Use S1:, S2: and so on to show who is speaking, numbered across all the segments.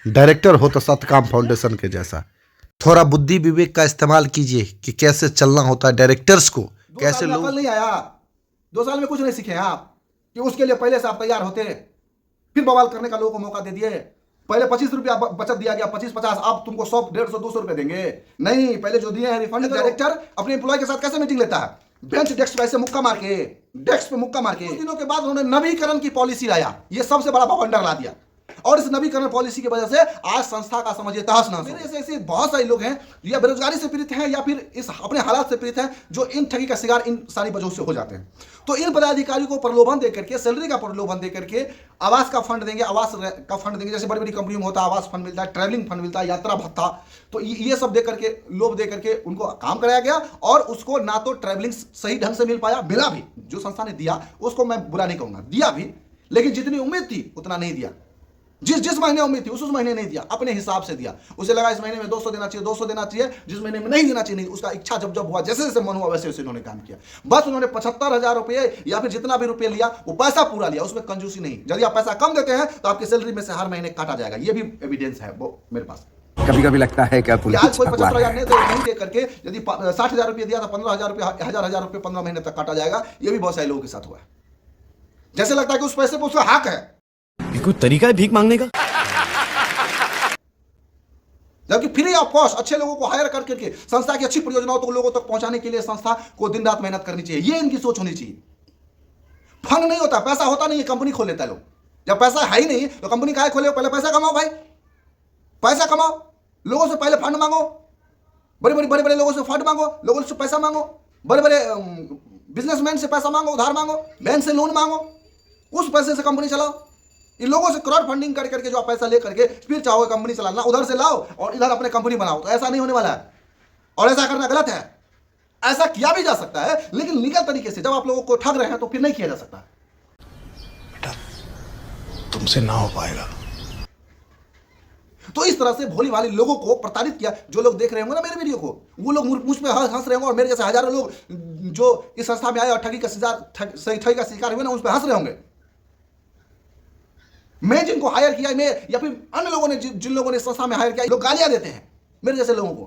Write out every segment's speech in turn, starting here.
S1: Director हो तो सतकाम foundation के जैसा। थोड़ा बुद्धि विवेक का इस्तेमाल कीजिए कि कैसे चलना होता है डायरेक्टर्स को, कैसे लोग।
S2: नहीं आया 2 साल में कुछ नहीं सीखे आप कि उसके लिए पहले से आप तैयार होते, फिर बवाल करने का लोगों को मौका दे दिए। पहले 25 रुपया बचत दिया गया, 25-50, अब तुमको 100, 150, 200 रुपए देंगे। नहीं, पहले जो दिए हैं रिफंड। डायरेक्टर अपने एम्प्लॉय के साथ कैसे मीटिंग लेता है? बेंच डेस्क पे ऐसे मुक्का मार के, डेस्क पे मुक्का मार के। कुछ दिनों के बाद उन्होंने नवीकरण की पॉलिसी लाया, ये सबसे बड़ा बवंडर ला दिया। और इस नवीकरण पॉलिसी की वजह से आज संस्था का समझिए तहस नहस। मेरे जैसे ऐसे बहुत सारे लोग हैं या बेरोजगारी से पीड़ित हैं या फिर इस अपने हालात से पीड़ित हैं, जो इन ठगी का शिकार इन सारी वजहों से हो जाते हैं। तो इन पदाधिकारियों को प्रलोभन देकर के, सैलरी का प्रलोभन देकर के आवास का फंड देंगे, आवास का फंड देंगे। जैसे बड़ी बड़ी कंपनियों में होता है, आवास फंड मिलता है, ट्रैवलिंग फंड मिलता है, यात्रा भत्ता, तो ये सब देकर के, लोभ देकर के उनको काम कराया गया। और उसको ना तो ट्रैवलिंग सही ढंग से मिल पाया, मिला भी, जो संस्था ने दिया उसको मैं बुरा नहीं कहूंगा, दिया भी, लेकिन जितनी उम्मीद थी उतना नहीं दिया। जिस महीने उम्मीद थी उस महीने नहीं दिया, अपने हिसाब से दिया। उसे लगा इस महीने में 200 देना चाहिए, 200 देना चाहिए, जिस महीने में नहीं देना चाहिए नहीं। उसका इच्छा जब हुआ, जैसे जैसे मन हुआ वैसे वैसे उन्होंने काम किया। बस उन्होंने 75,000 रुपये या फिर जितना भी रुपये लिया वो पैसा पूरा लिया, उसमें कंजूसी नहीं। यदि आप पैसा कम देते हैं तो आपकी सैलरी में से हर महीने काटा जाएगा, ये भी एविडेंस है वो मेरे पास।
S3: कभी कभी लगता है क्या
S2: आज कोई 75,000 नहीं दे करके यदि 60,000 रुपये दिया तो 15,000 रुपये, हजार रुपये 15 महीने तक काटा जाएगा। ये भी बहुत सारे लोगों के साथ हुआ है। जैसे लगता है कि उस पैसे पर उसका हक है,
S3: कोई तरीका है भीख मांगने का।
S2: जबकि फ्री ऑफ कॉस्ट अच्छे लोगों को हायर करके संस्था की अच्छी परियोजनाओं को लोगों तक पहुंचाने के लिए संस्था को दिन रात मेहनत करनी चाहिए। ये इनकी सोच होनी चाहिए। फंड नहीं होता, पैसा होता नहीं है, कंपनी खोल लेता है लोग। जब पैसा है ही नहीं तो कंपनी काहे खोले? पहले पैसा कमाओ भाई, पैसा कमाओ, लोगों से पहले फंड मांगो, बड़े लोगों से फंड मांगो, लोगों से पैसा मांगो, बड़े बिजनेसमैन से पैसा मांगो, उधार मांगो, बैंक से लोन मांगो, उस पैसे से कंपनी चलाओ। इन लोगों से क्राउड फंडिंग कर करके जो आप पैसा ले करके फिर चाहोगे कंपनी चलाना, उधर से लाओ और इधर अपने कंपनी बनाओ, तो ऐसा नहीं होने वाला है। और ऐसा करना गलत है। ऐसा किया भी जा सकता है लेकिन लीगल तरीके से। जब आप लोगों को ठग रहे हैं तो फिर नहीं किया जा सकता।
S4: बेटा तुमसे ना हो पाएगा।
S2: तो इस तरह से भोली भाली लोगों को प्रताड़ित किया। जो लोग देख रहे होंगे ना मेरे वीडियो को, वो लोग मुझ पे हंस रहे होंगे, और मेरे जैसे हजारों लोग जो इस संस्था में आए और ठगी का शिकार हुए ना, उस पर हंस रहे होंगे। मैं जिनको हायर किया, मैं या फिर अन्य लोगों ने जिन लोगों ने संस्था में हायर किया, लोग गालियां देते हैं मेरे जैसे लोगों को।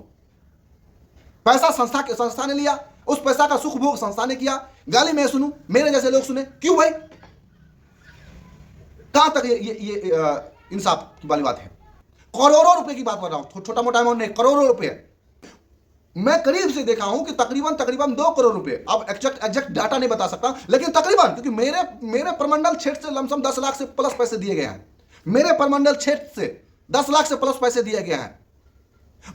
S2: पैसा संस्था ने लिया, उस पैसा का सुख भोग संस्था ने किया, गाली मैं सुनूं, मेरे जैसे लोग सुने। क्यों भाई? कहां तक ये इंसाफ वाली बात है? करोड़ों रुपए की बात कर रहा हूं, छोटा मोटा अमाउंट नहीं, करोड़ों रुपए। मैं करीब से देखा हूं कि तकरीबन 2 करोड़ रुपए। अब एग्जैक्ट डाटा नहीं बता सकता, लेकिन तकरीबन, क्योंकि मेरे प्रमंडल क्षेत्र से लमसम 10 लाख से प्लस पैसे दिए गए हैं। मेरे प्रमंडल क्षेत्र से 10 लाख से प्लस पैसे दिए गए हैं।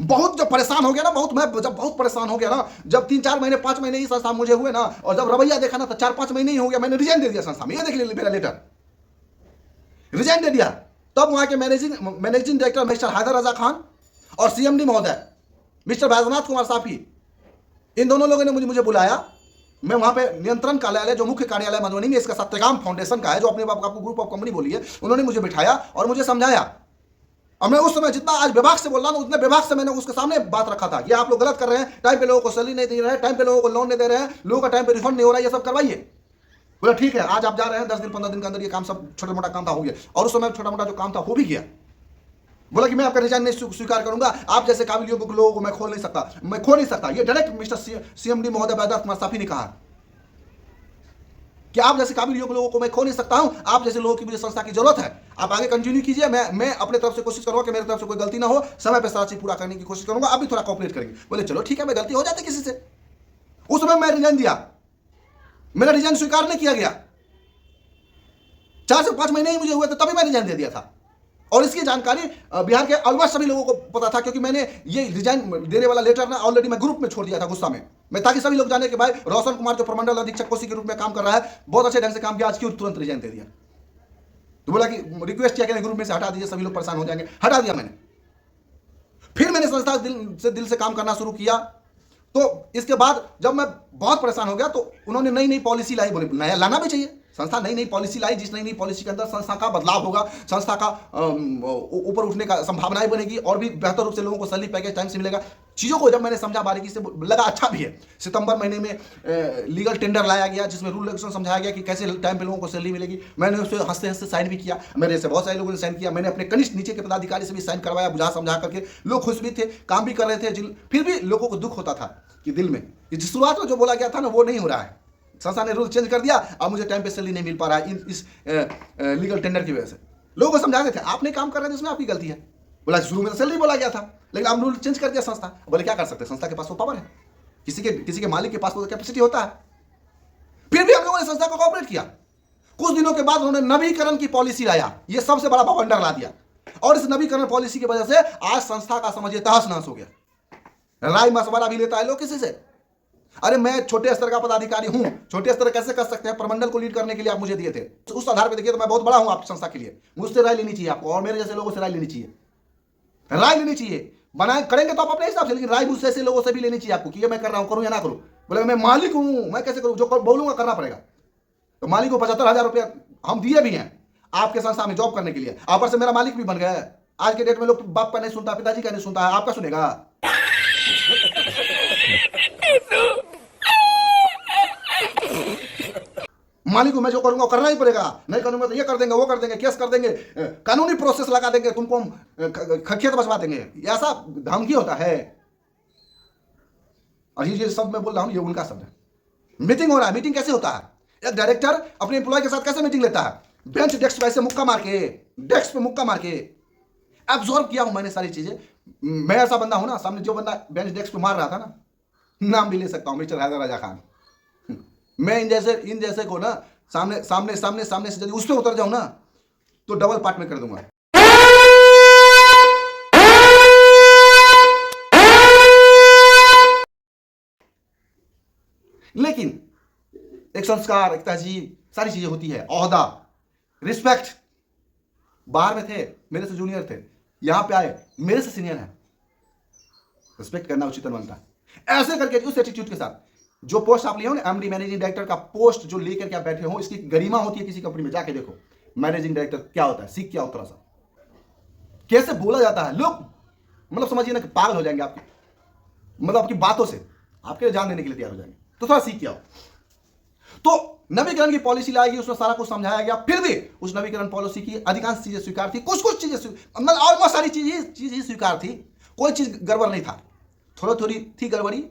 S2: बहुत जब परेशान हो गया ना, जब बहुत परेशान हो गया ना, जब 3-4 महीने 5 महीने ही संस्था मुझे हुए ना, और जब रवैया देखा ना तो 4-5 महीने ही हो गया, मैंने रिजाइन दे दिया संस्था में। ये देख लीजिए मेरा लेटर, रिजाइन दे दिया। तब वहां के managing director mister Haider Raza Khan और सीएमडी महोदय मिस्टर बैजनाथ कुमार साफी, इन दोनों लोगों ने मुझे बुलाया। मैं वहां पे नियंत्रण कार्यालय, जो मुख्य कार्यालय मधुबनी में इसका सत्यकाम फाउंडेशन का है, जो अपने आपको ग्रुप ऑफ कंपनी बोली है, उन्होंने मुझे बिठाया और मुझे समझाया। और मैं उस समय जितना आज विभाग से बोल रहा हूं, उतने विभाग से मैंने उसके सामने बात रखा था कि आप लोग गलत कर रहे हैं, टाइम पे लोगों को सैलरी नहीं दे रहे हैं, टाइम पे लोगों को लोन नहीं दे रहे हैं, लोगों का टाइम पे रिफंड नहीं हो रहा है, ये सब करवाइए। बोला ठीक है, आज आप जा रहे हैं, 10 दिन 15 दिन के अंदर ये काम सब छोटा मोटा काम था हो गया। और उस समय छोटा मोटा जो काम था हो भी गया। बोला कि मैं आपका रिजाइन नहीं स्वीकार करूंगा, आप जैसे काबिल लोगों को मैं खो नहीं सकता। ये डायरेक्ट मिस्टर सीएमडी महोदय बैजनाथ कुमार साफी ने कहा कि आप जैसे काबिल लोगों को मैं खो नहीं सकता हूं। आप जैसे लोगों की मुझे संस्था की जरूरत है, आप आगे कंटिन्यू कीजिए। मैं अपने तरफ से कोशिश करूंगा कि मेरी तरफ से कोई गलती ना हो, समय पर सारा चीज पूरा करने की कोशिश करूंगा। आप भी थोड़ा कॉपरेट करेंगे। बोले चलो ठीक है, मैं गलती हो जाती किसी से। उस समय मैं रिजाइन दिया, मेरा रिजाइन स्वीकार नहीं किया गया। 4 से 5 महीने ही मुझे हुए थे, तभी मैं रिजाइन दे दिया था। और इसकी जानकारी बिहार के ऑलमोस्ट सभी लोगों को पता था, क्योंकि मैंने ये रिजाइन देने वाला लेटर ना ऑलरेडी मैं ग्रुप में छोड़ दिया था गुस्सा में, ताकि सभी लोग जाने कि भाई रोशन कुमार जो प्रमंडल अधीक्षक कोसी के रूप में काम कर रहा है, बहुत अच्छे ढंग से काम किया, आज क्यों तुरंत रिजाइन दे दिया। तो बोला कि रिक्वेस्ट किया कि ग्रुप में से हटा दीजिए, सभी लोग परेशान हो जाएंगे। हटा दिया मैंने। फिर मैंने संस्था दिल से काम करना शुरू किया। तो इसके बाद जब मैं बहुत परेशान हो गया तो उन्होंने नई पॉलिसी लाई। बोले नया लाना भी चाहिए, संस्था नई नई पॉलिसी लाई, जिस नई नई पॉलिसी के अंदर संस्था का बदलाव होगा, संस्था का ऊपर उठने का संभावनाएं बनेगी और भी बेहतर रूप से लोगों को सैलरी पैकेज टाइम से मिलेगा। चीज़ों को जब मैंने समझा बारीकी से, लगा अच्छा भी है। सितंबर महीने में लीगल टेंडर लाया गया जिसमें रूल रेगुलेशन समझाया गया कि कैसे टाइम पे लोगों को सैलरी मिलेगी। मैंने उसे हंसते हंसते साइन भी किया, मेरे से बहुत सारे लोगों ने साइन किया। मैंने अपने कनिष्ठ नीचे के पदाधिकारी से भी साइन करवाया, बुझा समझा करके। लोग खुश भी थे, काम भी कर रहे थे, फिर भी लोगों को दुख होता था कि दिल में कि शुरुआत में जो बोला गया था ना वो नहीं हो रहा है। संस्था ने रूल चेंज कर दिया, अब मुझे टाइम पे सैलरी नहीं मिल पा रहा है इस लीगल टेंडर की वजह से। लोगों को समझाते थे आपने काम कर रहे थे उसमें आपकी गलती है। बोला शुरू में तो सैलरी बोला गया था, लेकिन अब रूल चेंज कर दिया संस्था। बोले क्या कर सकते हैं, संस्था के पास वो पावर है, किसी के मालिक के पास वो कैपेसिटी होता है। फिर भी हम लोगों ने संस्था को कोऑपरेट किया। कुछ दिनों के बाद उन्होंने नवीकरण की पॉलिसी लाया, ये सबसे बड़ा बवंडर ला दिया। और इस नवीकरण पॉलिसी की वजह से आज संस्था का समझिए तहस नहस हो गया। राय मशवरा भी लेता है लोग किसी से। अरे मैं छोटे स्तर का पदाधिकारी हूं, छोटे स्तर कैसे कर सकते हैं, प्रमंडल को लीड करने के लिए आप मुझे दिए थे, उस आधार पर देखिए तो मैं बहुत बड़ा हूं आपकी संस्था के लिए। मुझसे राय लेनी चाहिए आपको और मेरे जैसे लोगों से राय लेनी चाहिए। राय लेनी चाहिए, बनाए करेंगे तो आप अपने हिसाब से, लेकिन राय मुझसे ऐसे लोगों से भी लेनी चाहिए आपको कि ये मैं कर रहा हूं, करूं या ना करूं। बोले मैं मालिक हूं, मैं कैसे करूं, जो बोलूंगा करना पड़ेगा। तो मालिक को 75,000 रुपया हम दिए भी हैं आपके संस्था में जॉब करने के लिए, आप से मेरा मालिक भी बन गया है। आज के डेट में लोग बाप का नहीं सुनता, पिताजी का नहीं सुनता है, आपका सुनेगा। मालिक को मैं जो करूंगा करना ही पड़ेगा, नहीं करूंगा तो ये कर देंगे, वो कर देंगे, केस कर देंगे, कानूनी प्रोसेस लगा देंगे, तुमको खखियत बचवा देंगे। ऐसा धमकी होता है। और ये सब मैं बोल रहा हूं ये उनका शब्द है। मीटिंग हो रहा है, मीटिंग कैसे होता है, एक डायरेक्टर अपने एम्प्लॉय के साथ कैसे मीटिंग लेता है, बेंच डेस्क पे ऐसे मुक्का मार के, डेस्क पे मुक्का मार के। एब्जॉर्ब किया हूं मैंने सारी चीजें। मैं ऐसा बंदा हूं ना, सामने जो बंदा बेंच डेस्क पे मार रहा था ना, नाम भी ले सकता हूं, मिस्टर हैदर राजा खान। मैं इन जैसे को ना सामने से यदि उस पे उतर जाऊं ना तो डबल पार्ट में कर दूंगा। लेकिन एक संस्कार, एक तहजीब, सारी चीजें होती है, ओहदा, रिस्पेक्ट। बाहर में थे मेरे से जूनियर थे, यहां पे आए मेरे से सीनियर है, रिस्पेक्ट करना उचित बनता है। ऐसे करके उस एटीट्यूड के साथ जो पोस्ट आप लिए हो ना, एमडी मैनेजिंग डायरेक्टर का पोस्ट जो लेकर के आप बैठे हो, इसकी गरिमा होती है किसी कंपनी में। जाके देखो मैनेजिंग डायरेक्टर क्या होता है, सीख क्या होता है, कैसे बोला जाता है। लोग मतलब समझिए ना कि पागल हो जाएंगे आपकी, मतलब आपकी बातों से आपके जान देने के लिए तैयार हो जाएंगे। तो थोड़ा सीख क्या हो। तो नवीकरण की पॉलिसी लाएगी, उसमें सारा कुछ समझाया गया। फिर भी उस नवीकरण पॉलिसी की अधिकांश चीजें स्वीकार थी, कुछ चीजें मतलब ऑलमोस्ट सारी चीजें स्वीकार थी, कोई चीज गड़बड़ नहीं था। थोड़ी थी गड़बड़ी,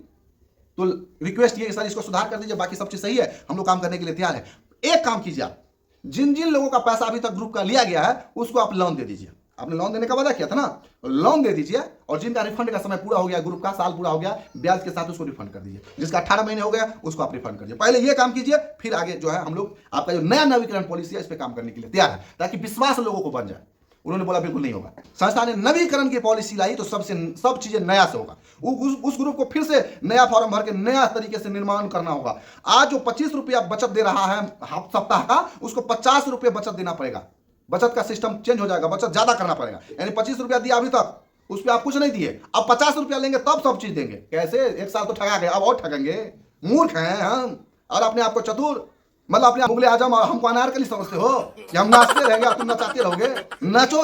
S2: तो रिक्वेस्ट ये सर इसको सुधार कर दीजिए, बाकी सब चीज सही है, हम लोग काम करने के लिए तैयार है। एक काम कीजिए आप, जिन लोगों का पैसा अभी तक ग्रुप का लिया गया है उसको आप लोन दे दीजिए। आपने लोन देने का वादा किया था ना, लोन दे दीजिए। और जिनका रिफंड का समय पूरा हो गया, ग्रुप का साल पूरा हो गया, ब्याज के साथ उसको रिफंड कर दीजिए। जिसका 18 महीने हो गया उसको आप रिफंड करिए। पहले ये काम कीजिए, फिर आगे जो है हम लोग आपका जो नया नवीकरण पॉलिसी है इस पर काम करने के लिए तैयार है, ताकि विश्वास लोगों को बन जाए। उन्होंने बोला बिल्कुल नहीं होगा। संस्था ने नवीकरण की पॉलिसी लाई तो सब चीजें नया से होगा। उस ग्रुप को फिर से नया फॉर्म भर के नया तरीके से निर्माण करना होगा। आज जो 25 रुपया बचत दे रहा है सप्ताह का, उसको 50 रुपये बचत देना पड़ेगा। बचत का सिस्टम चेंज हो जाएगा, बचत ज्यादा करना पड़ेगा। यानी 25 रुपया दिया अभी तक, उस पर आप कुछ नहीं दिए, अब 50 रुपया लेंगे तब सब चीज देंगे। कैसे? एक साल तो ठगा गए, अब और ठगेंगे। मूर्ख हैं हम, और अपने आप को चतुर, मतलब अपने मुगले आजम और हमको अनारकली समझते हो कि हम नाचते रहेंगे और तुम नचाते रहोगे। नाचो,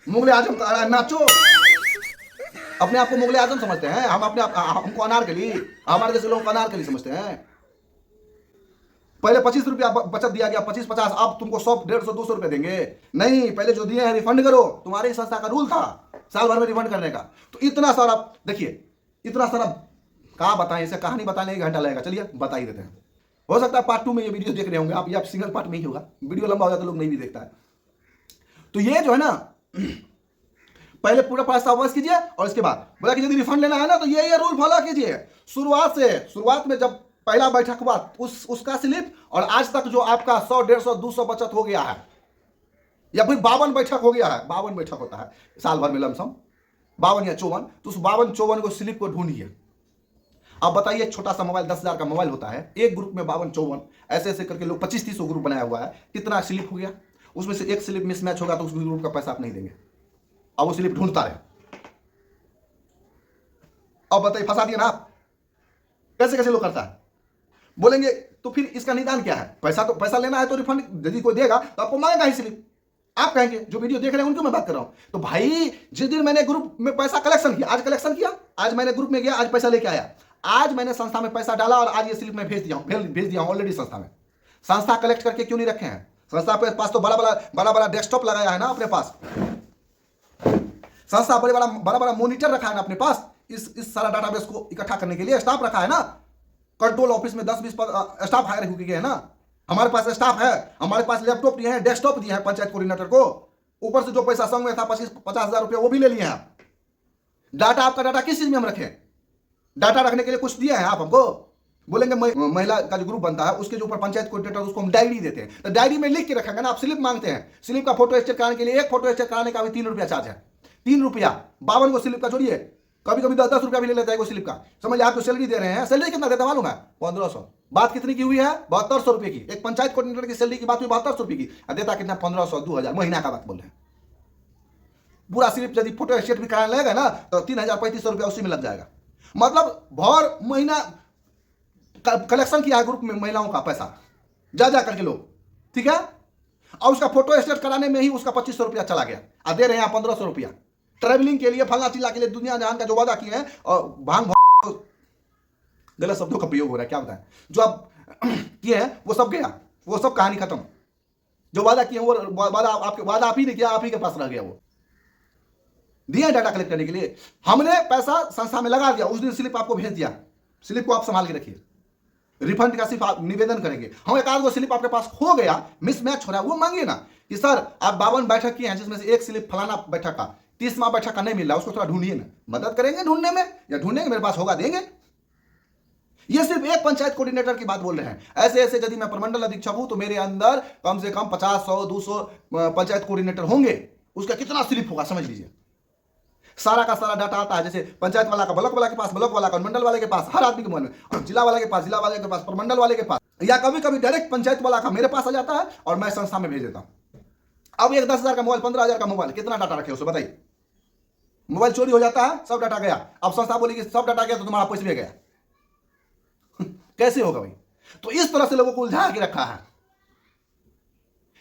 S2: मुगले आजम नाचो। अपने आप को मुगले आजम समझते हैं, हम अपने हमको अनारकली, हमारे जैसे लोगों को अनारकली समझते हैं। पहले 25 रुपया बचत दिया गया, 25-50, अब तुमको 100, 150, 200 रुपए देंगे। नहीं, पहले जो दिए हैं रिफंड करो। तुम्हारी संस्था का रूल था साल भर में रिफंड करने का। तो इतना सारा देखिए, इतना सारा कहा बताएं, इसे कहानी बताने 1 घंटा लगेगा। चलिए बता ही देते हैं। हो सकता है पार्ट 2 में ये वीडियो देख रहे होंगे आप, या सिंगल पार्ट में ही होगा। वीडियो लंबा हो जाता है, लोग नहीं भी देखता है। तो ये जो है ना, पहले पूरा पैसा वापस कीजिए और इसके बाद बोला कि यदि रिफंड लेना है ना तो ये रूल फॉलो कीजिए। शुरुआत में जब पहला बैठक हुआ उसका स्लिप, और आज तक जो आपका 100, 150, 200 बचत हो गया है, या फिर 52 बैठक हो गया है, 52 बैठक होता है साल भर में लमसम, 52 या 54, तो उस 52-54 को स्लिप को ढूंढिए। अब बताइए, छोटा सा मोबाइल 10,000 का मोबाइल होता है, एक ग्रुप में 52-54 ऐसे करके लोग 25-30 ग्रुप बनाया हुआ है, कितना स्लिप हो गया। उसमें से एक स्लिप मिसमैच होगा तो उस ग्रुप का पैसा आप नहीं देंगे। अब वो स्लिप ढूंढता रहे। अब बताइए, फंसा दिया ना आप। कैसे लोग करता है, बोलेंगे तो फिर इसका निदान क्या है? पैसा लेना है तो रिफंड यदि कोई देगा तो आपको मांगेगा ही स्लिप। आप कहेंगे जो वीडियो देख रहे हैं उनको मैं बात कर रहा हूं। तो भाई जिस दिन मैंने ग्रुप में पैसा कलेक्शन किया, आज मैंने ग्रुप में गया, आज पैसा लेके आया, आज मैंने संस्था में पैसा डाला और आज ये स्लिप में भेज दिया हूं ऑलरेडी संस्था में। संस्था कलेक्ट करके क्यों नहीं रखे हैं? संस्था के पास तो बड़ा डेस्कटॉप लगाया है ना अपने पास, संस्था बड़ा मॉनिटर रखा है ना अपने पास, इस सारा डाटाबेस को इकट्ठा करने के लिए स्टाफ रखा है ना। कंट्रोल ऑफिस में 10-20 स्टाफ हायर हो गए हैं ना। हमारे पास स्टाफ है, हमारे पास लैपटॉप दिए हैं, डेस्कटॉप दिए हैं पंचायत कोऑर्डिनेटर को, ऊपर से जो पैसा संग में था 50,000 रुपये वो भी ले लिए हैं आप। डाटा, आपका डाटा किस चीज में हम रखें? डाटा रखने के लिए कुछ दिए हैं आप हमको? बोलेंगे महिला का जो ग्रुप बनता है उसके जो ऊपर पंचायत कोऑर्डिनेटर उसको हम डायरी देते हैं, तो डायरी में लिख के रखेंगे ना। आप स्लिप मांगते हैं, स्लिप का फोटो स्टेट कराने के लिए एक फोटो स्टेट कराने का भी 3 रुपया चार्ज है। 3 रुपया 52 को स्लिप का जोड़िए, कभी 10 रुपया भी ले लेता है वो स्लिप का। समझ, आपको सैलरी दे रहे हैं, सैलरी कितना देता मालूम है? 1500। बात कितनी की हुई है? 7200 रुपये की। एक पंचायत कोऑर्डिनेटर की सैलरी की बात हुई 7200 रुपये की, देता कितना? 1500, 2000 महीना का बात बोल रहे हैं। पूरा स्लिप यदि फोटो स्टेट भी कराने लगेगा ना तो 3000-3500 रुपया उसी में लग जाएगा। मतलब भर महीना कलेक्शन किया है ग्रुप में महिलाओं का पैसा जा करके लोग, ठीक है। और उसका फोटो स्टेट कराने में ही उसका 2500 रुपया चला गया, और दे रहे हैं 1500 रुपया ट्रैवलिंग के लिए, फलना चिल्ला के लिए, दुनिया जहान का जो वादा किए हैं। और भांग गलत शब्दों का प्रयोग हो रहा है, क्या बताएं, जो आप किए हैं वो सब गया, वो सब कहानी खत्म। जो वादा किए वो वादा आप ही ने किया, आप ही के पास रह गया। वो दिया डाटा कलेक्ट करने के लिए, हमने पैसा संस्था में लगा दिया, उस दिन स्लिप आपको भेज दिया, स्लिप को आप संभाल के रखिए। रिफंड का सिर्फ आप निवेदन करेंगे। हम एक आध गो स्लिप आपके पास हो गया, मिसमैच हो रहा है, वो मांगिए ना कि सर आप 52 बैठक किए हैं जिसमें से एक स्लिप फलाना बैठक का 30वां बैठक का नहीं मिल रहा, उसको थोड़ा ढूंढिए ना। मदद करेंगे ढूंढने में, या ढूंढेंगे मेरे पास होगा देंगे। ये सिर्फ एक पंचायत कोऑर्डिनेटर की बात बोल रहे हैं। ऐसे ऐसे यदि मैं प्रमंडल अधीक्षक हूं तो मेरे अंदर कम से कम 50, 100, 200 पंचायत कोऑर्डिनेटर होंगे। उसका कितना स्लिप होगा समझ लीजिए। सारा का सारा डाटा आता है, जैसे पंचायत वाला का ब्लॉक वाला के पास, ब्लॉक वाला का मंडल वाले के पास, हर आदमी के मन में, और जिला वाले के पास, जिला वाले के पास, प्रमंडल वाले के पास, या कभी कभी डायरेक्ट पंचायत वाला का मेरे पास आ जाता है और मैं संस्था में भेज देता हूं। अब एक 10,000 का मोबाइल, 15,000 का मोबाइल, कितना डाटा रखे उसे बताइए। मोबाइल चोरी हो जाता है, सब डाटा गया। अब संस्था बोली कि सब डाटा गया तो तुम्हारा पैसा भी गया। कैसे होगा भाई? तो इस तरह से लोगों को उलझा के रखा है।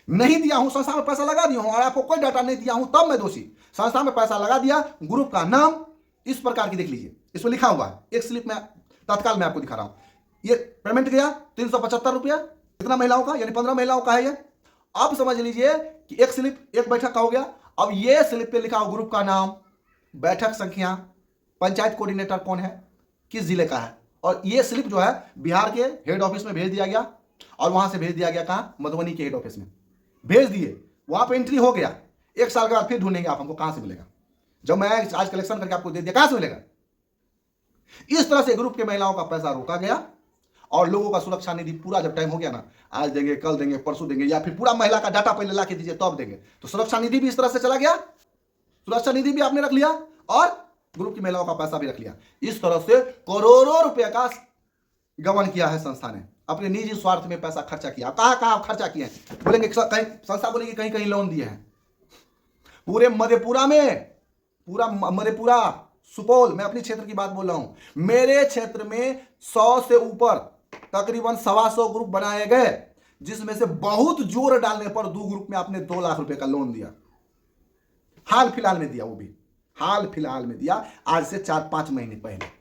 S2: नहीं दिया हूं, संस्था में पैसा लगा दिया हूं और आपको कोई डाटा नहीं दिया हूं, तब मैं दोषी। संस्था में पैसा लगा दिया, ग्रुप का नाम इस प्रकार की देख लीजिए, इसमें लिखा हुआ है। एक स्लिप में तत्काल मैं आपको दिखा रहा हूं। ये पेमेंट गया 375 रुपया, कितना महिलाओं का, यानी 15 महिलाओं का है ये। अब समझ लीजिए कि एक स्लिप, एक बैठक का हो गया। अब ये स्लिप पे लिखा हो ग्रुप का नाम, बैठक संख्या, पंचायत कोऑर्डिनेटर कौन है, किस जिले का है, और ये स्लिप जो है बिहार के हेड ऑफिस में भेज दिया गया और वहां से भेज दिया गया कहां, मधुबनी के हेड ऑफिस में भेज दिए। वहां पे एंट्री हो गया। 1 साल के बाद फिर ढूंढेंगे आप हमको, कहां से मिलेगा? जब मैं आज कलेक्शन करके आपको दे दिया, कहां से मिलेगा? इस तरह से ग्रुप के महिलाओं का पैसा रोका गया और लोगों का सुरक्षा निधि पूरा जब टाइम हो गया ना, आज देंगे, कल देंगे, परसों देंगे, या फिर पूरा महिला का डाटा पहले ला के दीजिए तब देंगे, तो सुरक्षा निधि भी इस तरह से चला गया। सुरक्षा निधि भी आपने रख लिया और ग्रुप की महिलाओं का पैसा भी रख लिया। इस तरह से करोड़ों रुपए का गबन किया है संस्था ने, अपने निजी स्वार्थ में पैसा खर्चा किया। कहां कहां खर्चा किए हैं बोलेंगे, कहीं संस्था बोलेगी कहीं कहीं लोन दिए हैं। पूरे मधेपुरा में, पूरा मधेपुरा, सुपौल, मैं अपनी क्षेत्र की बात बोल रहा हूं, मेरे क्षेत्र में 100 से ऊपर तकरीबन 125 ग्रुप बनाए गए, जिसमें से बहुत जोर डालने पर 2 ग्रुप में आपने 2 लाख रुपए का लोन दिया। हाल फिलहाल में दिया, वो भी हाल फिलहाल में दिया, आज से 4-5 महीने पहले।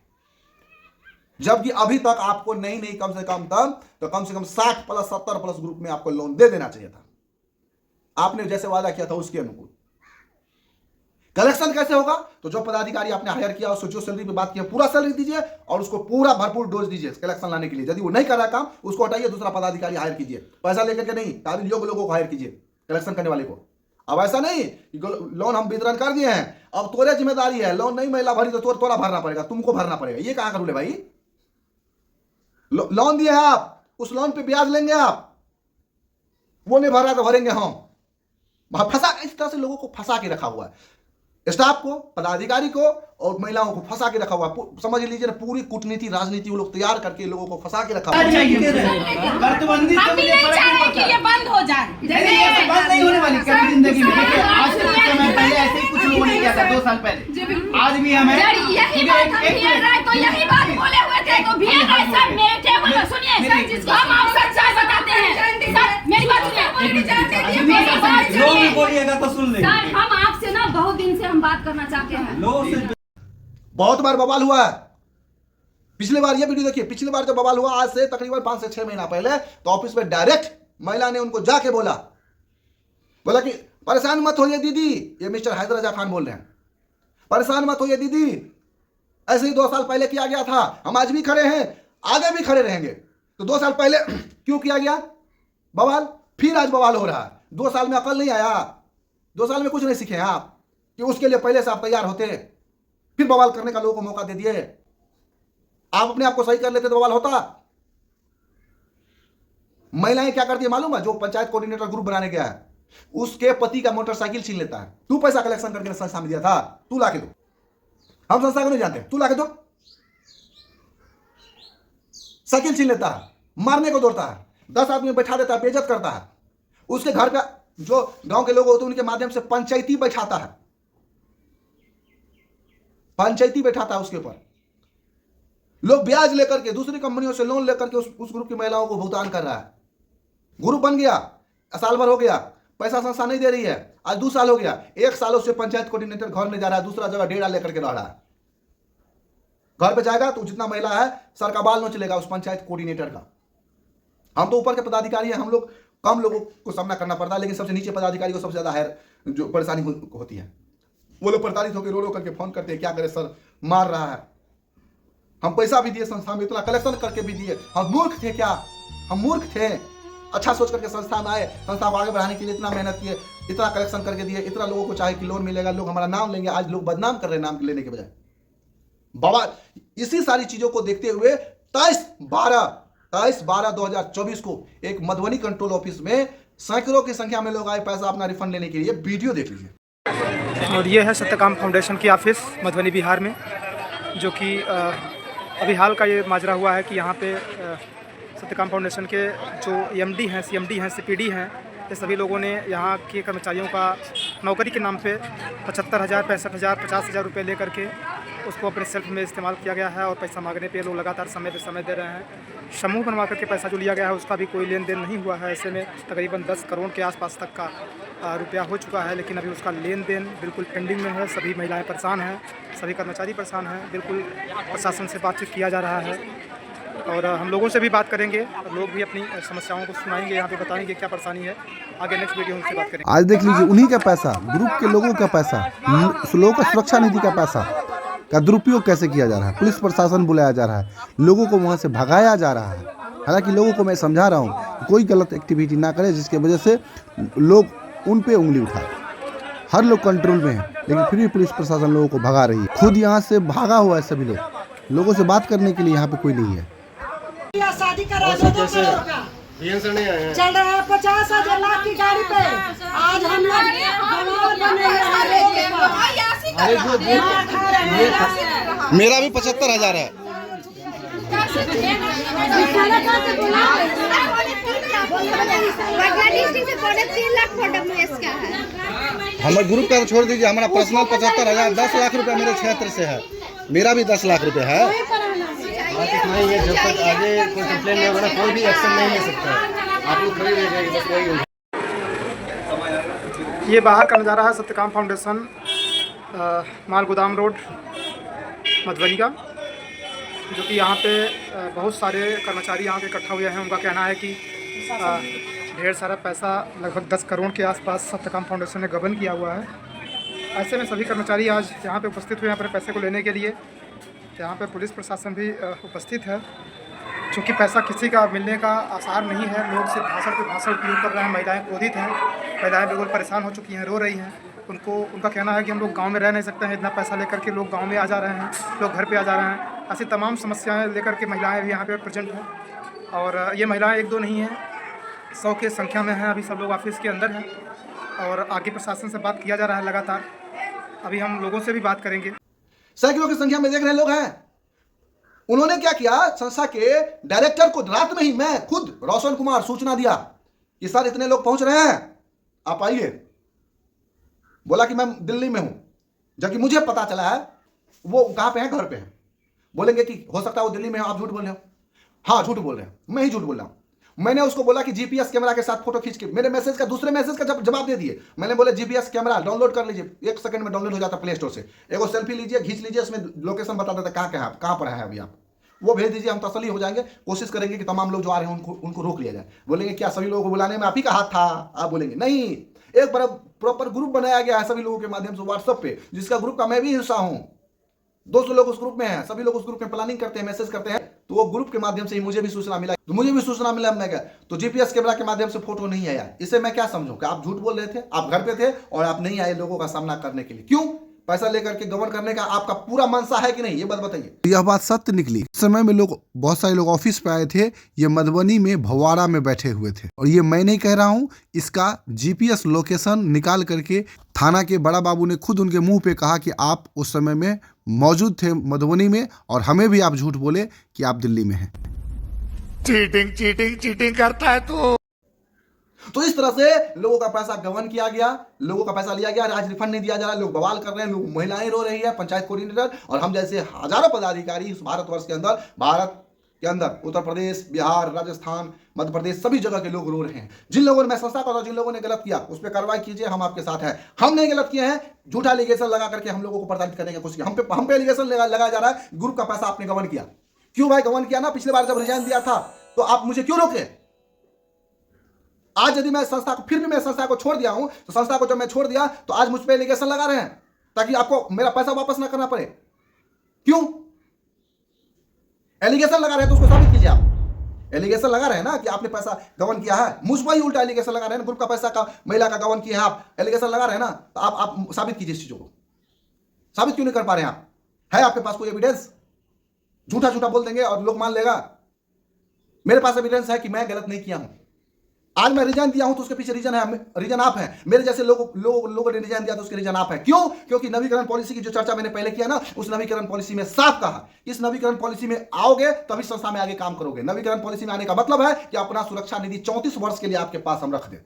S2: जबकि अभी तक आपको नहीं कम से कम तब तो कम से कम 60 प्लस 70 प्लस ग्रुप में आपको लोन दे देना चाहिए था। आपने जैसे वादा किया था उसके अनुकूल। कलेक्शन कैसे होगा? तो जो पदाधिकारी आपने हायर किया उसको जो सैलरी पे बात किया पूरा सैलरी दीजिए और उसको पूरा भरपूर डोज दीजिए कलेक्शन लाने के लिए। यदि वो नहीं कर रहा काम, उसको हटाइए, दूसरा पदाधिकारी हायर कीजिए, पैसा लेकर के नहीं, काबिल योग्य लोगों को हायर कीजिए कलेक्शन करने वाले को। अब ऐसा नहीं कि लोन हम वितरण कर दिए हैं, अब तोरे जिम्मेदारी है, लोन नहीं महिला भरी तो तोरा भरना पड़ेगा, तुमको भरना पड़ेगा। ये कहां का रूल है भाई? लोन दिए हैं आप, उस लोन पे ब्याज लेंगे आप, वो नहीं भर रहा तो भरेंगे हम। फंसा, इस तरह से लोगों को फंसा के रखा हुआ है, स्टाफ को, पदाधिकारी को और महिलाओं को फंसा के रखा हुआ है। समझ लीजिए ना, पूरी कूटनीति, राजनीति वो लोग तैयार करके लोगों को फंसा के रखा हुआ है।
S5: हम भी नहीं चाह रहे कि ये बंद हो जाए।
S6: बंद नहीं होने वाली कभी जिंदगी में। आज से कुछ समय पहले ऐसे ही कुछ
S5: लोगों ने किया था 2 साल पहले। आज भी हमें
S6: यही बात हम भिड़ रहे तो यही बात बोले हुए थे तो भिड़ रहे सर। मेरे टेबल पर सुनिए सर, जिसको हम आप सच्चाई बताते हैं सर, मेरी बात सुनिए।
S5: लोग भी बोलिएगा तो सुन लेंगे।
S6: सर हम आपसे ना बहुत दिन से हम बात करना चाहते हैं।
S2: बहुत बार बवाल हुआ है। पिछले बार ये वीडियो देखिए, पिछली बार जब बवाल हुआ आज से तकरीबन 5 से 6 महीना पहले, तो ऑफिस में डायरेक्ट महिला ने उनको जाके बोला कि परेशान मत होइए दीदी, ये मिस्टर हैदर रजा खान बोल रहे हैं, परेशान मत होइए दीदी, ऐसे ही 2 साल पहले किया गया था, हम आज भी खड़े हैं, आगे भी खड़े रहेंगे। तो 2 साल पहले क्यों किया गया बवाल, फिर आज बवाल हो रहा है। 2 साल में अकल नहीं आया, 2 साल में कुछ नहीं सीखे आप कि उसके लिए पहले से आप तैयार होते, फिर बवाल करने का लोगों को मौका दे दिए। आप अपने आप को सही कर लेते तो बवाल होता। महिलाएं क्या करती है मालूम है? जो पंचायत कोऑर्डिनेटर ग्रुप बनाने गया है उसके पति का मोटरसाइकिल छीन लेता है। तू पैसा कलेक्शन करके संस्था में दिया था, तू लाके दो, हम संस्था को नहीं जानते, तू लाके दो। साइकिल छीन लेता है, मारने को दौड़ता है, 10 आदमी बैठा देता है, बेइज्जत करता है। उसके घर पे जो गांव के लोग होते हैं उनके माध्यम से पंचायती बैठाता है, पंचायती बैठाता है। उसके ऊपर लोग ब्याज लेकर के दूसरी कंपनियों से लोन लेकर के उस ग्रुप की महिलाओं को भुगतान कर रहा है। ग्रुप बन गया, साल भर हो गया, पैसा संस्था नहीं दे रही है, आज 2 साल हो गया, 1 सालों से पंचायत कोऑर्डिनेटर घर में जा रहा है, दूसरा जगह डेरा लेकर के रह रहा है। घर पे जाएगा तो जितना महिला है सर का बाल नोच लेगा उस पंचायत कोऑर्डिनेटर का। हम तो ऊपर के पदाधिकारी हैं, हम लोग कम लोगों को सामना करना पड़ता है, लेकिन सबसे नीचे पदाधिकारी को सबसे ज्यादा है जो परेशानी होती है। वो लोग प्रताड़ित होकर रो करके फोन करते हैं, क्या करे सर, मार रहा है। हम पैसा भी दिए संस्था में, इतना कलेक्शन करके भी दिए, हम मूर्ख थे क्या? हम मूर्ख थे? अच्छा सोच करके संस्था में आए, संस्था को आगे बढ़ाने के लिए इतना मेहनत किए, इतना कलेक्शन करके दिए, इतना लोगों को चाहे कि लोन मिलेगा, लोग हमारा नाम लेंगे। आज लोग बदनाम कर रहे हैं नाम लेने के बजाय। बाबा इसी सारी चीजों को देखते हुए 23/12/2024 को एक मधुबनी कंट्रोल ऑफिस में सैकड़ों की संख्या में लोग आए पैसा अपना रिफंड लेने के लिए। वीडियो देख लीजिए।
S7: और ये है सत्यकाम फाउंडेशन की ऑफिस मधुबनी बिहार में, जो कि अभी हाल का ये माजरा हुआ है कि यहाँ पे सत्यकाम फाउंडेशन के जो एमडी हैं, सीएमडी हैं, सीपीडी हैं, ये सभी लोगों ने यहाँ के कर्मचारियों का नौकरी के नाम पे 75,000, 65,000, 50,000 रुपये ले करके उसको अपने सेल्फ में इस्तेमाल किया गया है। और पैसा मांगने पे लोग लगातार समय पे समय दे रहे हैं। समूह बनवा करके पैसा जो लिया गया है उसका भी कोई लेन देन नहीं हुआ है। ऐसे में तकरीबन 10 करोड़ के आसपास तक का रुपया हो चुका है, लेकिन अभी उसका लेन देन बिल्कुल पेंडिंग में है। सभी महिलाएं परेशान हैं, सभी कर्मचारी परेशान हैं। बिल्कुल प्रशासन से बातचीत किया जा रहा है और हम लोगों से भी बात करेंगे, लोग भी अपनी समस्याओं को सुनाएंगे, यहाँ पे बताएंगे क्या परेशानी है। आगे नेक्स्ट वीडियो उनसे बात करेंगे।
S1: आज देख लीजिए, उन्हीं का पैसा, ग्रुप के लोगों का पैसा, लोगों का सुरक्षा निधि का पैसा का दुरुपयोग कैसे किया जा रहा है। पुलिस प्रशासन बुलाया जा रहा है, लोगों को वहाँ से भगाया जा रहा है। हालांकि लोगों को मैं समझा रहा हूँ कोई गलत एक्टिविटी ना करे जिसके वजह से लोग उन पे उंगली उठाए। हर लोग कंट्रोल में है, लेकिन फिर भी पुलिस प्रशासन लोगों को भगा रही है। खुद यहाँ से भागा हुआ है सभी लोग, लोगों से बात करने के लिए यहाँ पे कोई नहीं है।
S8: शादी करा दो का चल रहा है 50,000 लाख की गाड़ी पे। आज हम लोग
S2: मेरा भी 75,000 है। हमारे ग्रुप का तो छोड़ दीजिए, हमारा पर्सनल 75,000, 10 लाख रुपया मेरे क्षेत्र से है, मेरा भी 10 लाख रुपया है।
S4: नहीं है, जब तक आगे कोई कंप्लेन नहीं होगा कोई भी एक्शन नहीं ले सकता। आप लोग खड़े रह जाएंगे, बस वही होगा।
S7: ये बाहर का नज़ारा है सत्यकाम फाउंडेशन माल गोदाम रोड मधुबनी का, जो कि यहाँ पे बहुत सारे कर्मचारी यहाँ पे इकट्ठा हुए हैं। उनका कहना है कि ढेर सारा पैसा लगभग 10 करोड़ के आसपास सत्यकाम फाउंडेशन ने गबन किया हुआ है। ऐसे में सभी कर्मचारी आज यहाँ पे उपस्थित हुए हैं अपने पैसे को लेने के लिए। यहाँ पे पुलिस प्रशासन भी उपस्थित है। चूँकि पैसा किसी का मिलने का आसार नहीं है, लोग सिर्फ भाषण पे भाषण उपयोग कर रहे हैं। महिलाएं क्रोधित हैं, महिलाएं बिल्कुल परेशान हो चुकी हैं, रो रही हैं। उनका कहना है कि हम लोग गांव में रह नहीं सकते हैं, इतना पैसा लेकर के लोग गांव में आ जा रहे हैं, लोग घर पे आ जा रहे हैं। ऐसी तमाम समस्याएं लेकर के महिलाएं भी यहाँ पे प्रेजेंट हैं। और ये महिलाएं 1-2 नहीं हैं, 100 की संख्या में हैं। अभी सब लोग ऑफिस के अंदर हैं और आगे प्रशासन से बात किया जा रहा है लगातार। अभी हम लोगों से भी बात करेंगे।
S2: सैकड़ों की संख्या में देख रहे लोग हैं। उन्होंने क्या किया, संस्था के डायरेक्टर को रात में ही मैं खुद रोशन कुमार सूचना दिया कि सर इतने लोग पहुंच रहे हैं, आप आइए। बोला कि मैं दिल्ली में हूं, जबकि मुझे पता चला है वो कहाँ पे है, घर पे है। बोलेंगे कि हो सकता है वो दिल्ली में हो, आप झूठ बोल रहे हो। हाँ झूठ बोल रहे हैं, मैं ही झूठ बोल रहा हूँ। मैंने उसको बोला कि जीपीएस कैमरा के साथ फोटो खींच के, मेरे मैसेज का दूसरे मैसेज का जवाब दे दिए। मैंने बोला जीपीएस कैमरा डाउनलोड कर लीजिए, 1 सेकंड में डाउनलोड हो जाता प्ले स्टोर से। एगो सेल्फी लीजिए, खींच लीजिए, उसमें लोकेशन बता देता कहाँ कहाँ कहाँ पर है अभी आप, वो भेज दीजिए, हम तसल्ली हो जाएंगे। कोशिश करेंगे कि तमाम लोग जो आ रहे हैं उनको रोक लिया जाए। बोलेंगे क्या सभी लोगों को बुलाने में आप ही का हाथ था? आप बोलेंगे नहीं, एक बड़ा प्रॉपर ग्रुप बनाया गया है सभी लोगों के माध्यम से व्हाट्सएप पे, जिसका ग्रुप का मैं भी हिस्सा हूं। 200 लोग उस ग्रुप में हैं, सभी लोग उस ग्रुप में प्लानिंग करते हैं, मैसेज करते हैं। तो वो ग्रुप के माध्यम से ही मुझे भी सूचना मिला, मैं गया तो जीपीएस कैमरा के माध्यम से फोटो नहीं आया। इसे मैं क्या समझूं कि आप झूठ बोल रहे थे, आप घर पे थे और आप नहीं आए लोगों का सामना करने के लिए। क्यों? पैसा लेकर के गवर्न करने का आपका पूरा मनसा है कि नहीं, ये बात बताइए।
S1: यह बात सत्य निकली। उस समय में लोग, बहुत सारे लोग ऑफिस पे आए थे, ये मधुबनी में भवाड़ा में बैठे हुए थे। और ये मैं नहीं कह रहा हूँ, इसका जीपीएस लोकेशन निकाल करके थाना के बड़ा बाबू ने खुद उनके मुंह पे कहा कि आप उस समय में मौजूद थे मधुबनी में और हमें भी आप झूठ बोले कि आप दिल्ली में हैं।
S9: चीटिंग करता है
S2: तो इस तरह से लोगों का पैसा गबन किया गया, लोगों का पैसा लिया गया, आज रिफंड नहीं दिया जा रहा, लोग बवाल कर रहे हैं, लोग महिलाएं रो रही है, पंचायत कोऑर्डिनेटर और हम जैसे हजारों पदाधिकारी इस भारतवर्ष के अंदर, भारत के अंदर उत्तर प्रदेश, बिहार, राजस्थान, मध्य प्रदेश, सभी जगह के लोग रो रहे हैं। जिन लोगों ने, मैं संस्था का, जिन लोगों ने गलत किया उस पर कार्रवाई कीजिए, हम आपके साथ हैं। हम नहीं गलत किए हैं, झूठा एलिगेशन लगा करके हम लोगों को प्रताड़ित करने की कोशिश की। हम पे एलिगेशन लगाया जा रहा है, ग्रुप का पैसा आपने गबन किया। क्यों भाई गबन किया ना? पिछले बार जब रिजाइन दिया था तो आप मुझे क्यों रोके? आज यदि मैं संस्था को, फिर भी मैं संस्था को छोड़ दिया हूं, तो संस्था को जब मैं छोड़ दिया तो आज मुझ पे एलिगेशन लगा रहे हैं ताकि आपको मेरा पैसा वापस ना करना पड़े। क्यों एलिगेशन लगा रहे हैं? तो उसको साबित कीजिए। आप एलिगेशन लगा रहे हैं ना कि आपने पैसा गबन किया है, मुझ पर ही उल्टा एलिगेशन लगा रहे हैं, ग्रुप का पैसा का, महिला का गबन किया है, आप एलिगेशन लगा रहे हैं ना, तो आप साबित कीजिए इस चीजों को। साबित क्यों नहीं कर पा रहे हैं आप? है आपके पास कोई एविडेंस? झूठा झूठा बोल देंगे और लोग मान लेगा। मेरे पास एविडेंस है कि मैं गलत नहीं किया हूं। आज मैं रिजाइन दिया हूं तो उसके पीछे रीजन है, रीजन आप हैं। मेरे जैसे लोगों ने रिजाइन दिया तो उसके रीजन आप हैं। क्यों? क्योंकि नवीकरण पॉलिसी की जो चर्चा मैंने पहले किया ना, उस नवीकरण पॉलिसी में साफ कहा, इस नवीकरण पॉलिसी में आओगे तभी संस्था में आगे काम करोगे। नवीकरण पॉलिसी में आने का मतलब है कि अपना सुरक्षा निधि 34 वर्ष के लिए आपके पास हम रख दें,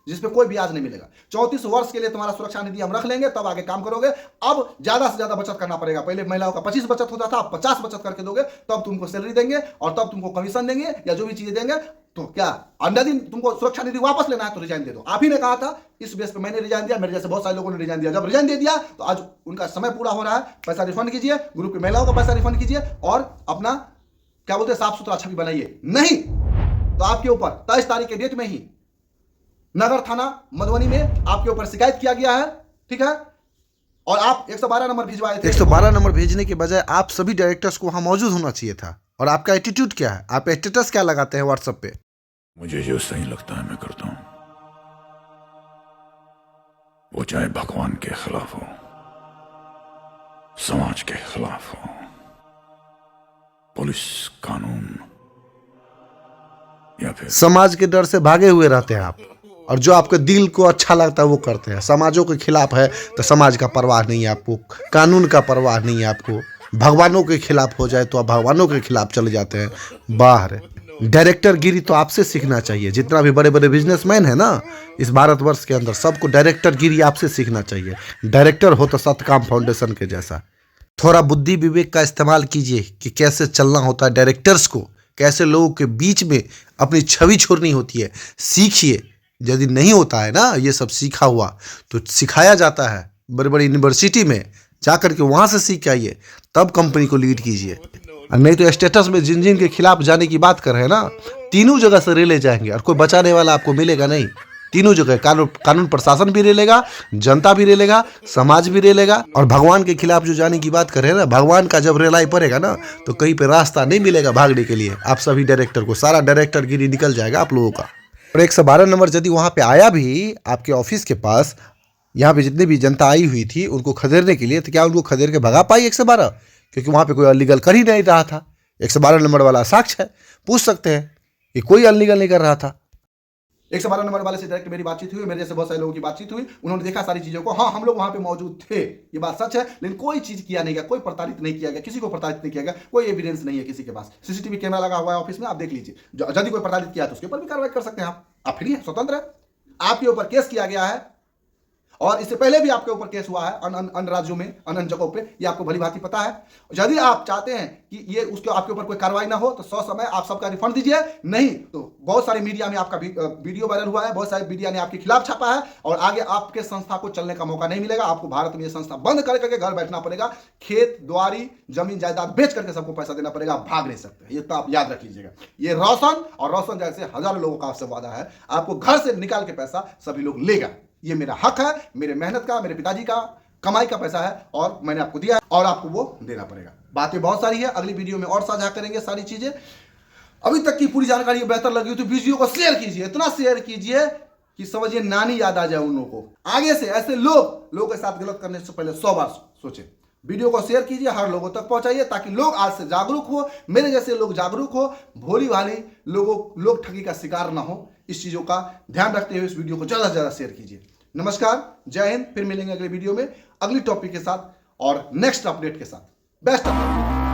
S2: जिसपे कोई ब्याज नहीं मिलेगा। 34 वर्ष के लिए तुम्हारा सुरक्षा निधि हम रख लेंगे, तब आगे काम करोगे। अब ज्यादा से ज्यादा बचत करना पड़ेगा। पहले महिलाओं का 25 बचत होता था, अब 50 बचत करके दोगे, तब तुमको सैलरी देंगे और तब तुमको कमीशन देंगे या जो भी चीजें देंगे। तो क्या अंडा दिन तुमको सुरक्षा निधि वापस लेना है तो रिजाइन दे दो। आप ही ने कहा था, इस बेस पे मैंने रिजाइन दिया, मेरे जैसे बहुत सारे लोगों ने रिजाइन दिया। जब रिजाइन दे दिया तो आज उनका समय पूरा हो रहा है, पैसा रिफंड कीजिए, ग्रुप की महिलाओं का पैसा रिफंड कीजिए और अपना क्या बोलते हैं साफ सुथरा छवि बनाइए। नहीं तो आपके ऊपर 23 तारीख के डेट में ही नगर थाना मधुबनी में आपके ऊपर शिकायत किया गया है, ठीक है? और आप 112 नंबर भिजवाए थे।
S1: 112 नंबर भेजने के बजाय आप सभी डायरेक्टर्स को वहां मौजूद होना चाहिए था। और आपका एटीट्यूड क्या है? आप स्टेटस क्या लगाते हैं व्हाट्सएप पे?
S9: मुझे जो सही लगता है मैं करता हूं, वो चाहे भगवान के खिलाफ हो, समाज के खिलाफ हो, पुलिस, कानून या फिर
S1: समाज के डर से भागे हुए रहते हैं आप, और जो आपके दिल को अच्छा लगता है वो करते हैं। समाजों के खिलाफ है तो समाज का परवाह नहीं है आपको, कानून का परवाह नहीं है आपको। भगवानों के खिलाफ हो जाए तो आप भगवानों के खिलाफ चले जाते हैं बाहर। डायरेक्टर गिरी तो आपसे सीखना चाहिए। जितना भी बड़े बड़े बिजनेसमैन है ना इस भारतवर्ष के अंदर, सबको डायरेक्टर गिरी आपसे सीखना चाहिए। डायरेक्टर हो तो सतकाम फाउंडेशन के जैसा। थोड़ा बुद्धि विवेक का इस्तेमाल कीजिए कि कैसे चलना होता है डायरेक्टर्स को, कैसे लोगों के बीच में अपनी छवि छोड़नी होती है, सीखिए। यदि नहीं होता है ना ये सब सीखा हुआ तो सिखाया जाता है बड़ी बड़ी यूनिवर्सिटी में, जाकर के वहाँ से सीख के आइए, तब कंपनी को लीड कीजिए। नहीं तो स्टेटस में जिन जिन के खिलाफ जाने की बात कर रहे हैं ना, तीनों जगह से रेले जाएंगे और कोई बचाने वाला आपको मिलेगा नहीं। तीनों जगह कानून प्रशासन भी रेलेगा, जनता भी रेलेगा, समाज भी रेलेगा। और भगवान के खिलाफ जो जाने की बात कर रहे हैं ना, भगवान का जब रेलाई पड़ेगा ना तो कहीं पे रास्ता नहीं मिलेगा भागने के लिए। आप सभी डायरेक्टर को, सारा डायरेक्टर गिरी निकल जाएगा आप लोगों का। और 112 नंबर यदि वहाँ पे आया भी आपके ऑफिस के पास, यहाँ पे जितनी भी जनता आई हुई थी उनको खदेड़ने के लिए, तो क्या उनको खदेड़ के भगा पाई 112? क्योंकि वहाँ पे कोई अनलीगल कर ही नहीं रहा था। 112 नंबर वाला साक्ष्य है, पूछ सकते हैं कि कोई अनलीगल नहीं कर रहा था।
S2: 112 नंबर वाले से डायरेक्ट मेरी बातचीत हुई, मेरे जैसे बहुत सारे लोगों की बातचीत हुई, उन्होंने देखा सारी चीजों को। हाँ, हम लोग वहां पे मौजूद थे, ये बात सच है, लेकिन कोई चीज किया नहीं गया, कोई प्रताड़ित नहीं किया गया, किसी को प्रताड़ित नहीं किया गया, कोई एविडेंस नहीं है किसी के पास। सीसीटीवी कैमरा लगा हुआ है ऑफिस में, आप देख लीजिए। यदि कोई प्रताड़ित किया तो उसके ऊपर भी कार्रवाई कर सकते हैं आप फ्री है, स्वतंत्र है। आपके ऊपर केस किया गया है और इससे पहले भी आपके ऊपर केस हुआ है अन्य राज्यों में, अन्य जगहों पे, ये आपको भली भांति पता है। यदि आप चाहते हैं कि ये उसके आपके ऊपर कोई कार्रवाई ना हो तो 100 समय आप सबका रिफंड दीजिए, नहीं तो बहुत सारी मीडिया में आपका वीडियो वायरल हुआ है, बहुत सारी मीडिया ने आपके खिलाफ छापा है और आगे आपके संस्था को चलने का मौका नहीं मिलेगा। आपको भारत में ये संस्था बंद करके घर बैठना पड़ेगा, खेत द्वारी जमीन जायदाद बेच करके सबको पैसा देना पड़ेगा, आप भाग नहीं सकते। ये तो आप याद रख लीजिएगा। ये रोशन और रोशन जैसे हजारों लोगों का आपसे वादा है, आपको घर से निकाल के पैसा सभी लोग लेगा। ये मेरा हक है, मेरे मेहनत का, मेरे पिताजी का कमाई का पैसा है और मैंने आपको दिया है और आपको वो देना पड़ेगा। बातें बहुत सारी है, अगली वीडियो में और साझा करेंगे सारी चीजें। अभी तक की पूरी जानकारी बेहतर लगी तो वीडियो को शेयर कीजिए, इतना शेयर कीजिए कि समझिए नानी याद आ जाए उन लोगों को। आगे से ऐसे लोगों के साथ गलत करने से पहले 100 बार सोचें। वीडियो को शेयर कीजिए, हर लोगों तक पहुंचाइए ताकि लोग आज से जागरूक हो, मेरे जैसे लोग जागरूक हो, भोली भाली लोग ठगी का शिकार ना हो। इस चीजों का ध्यान रखते हुए इस वीडियो को ज्यादा से ज्यादा शेयर कीजिए। नमस्कार, जय हिंद। फिर मिलेंगे अगले वीडियो में अगली टॉपिक के साथ और नेक्स्ट अपडेट के साथ। Best of luck.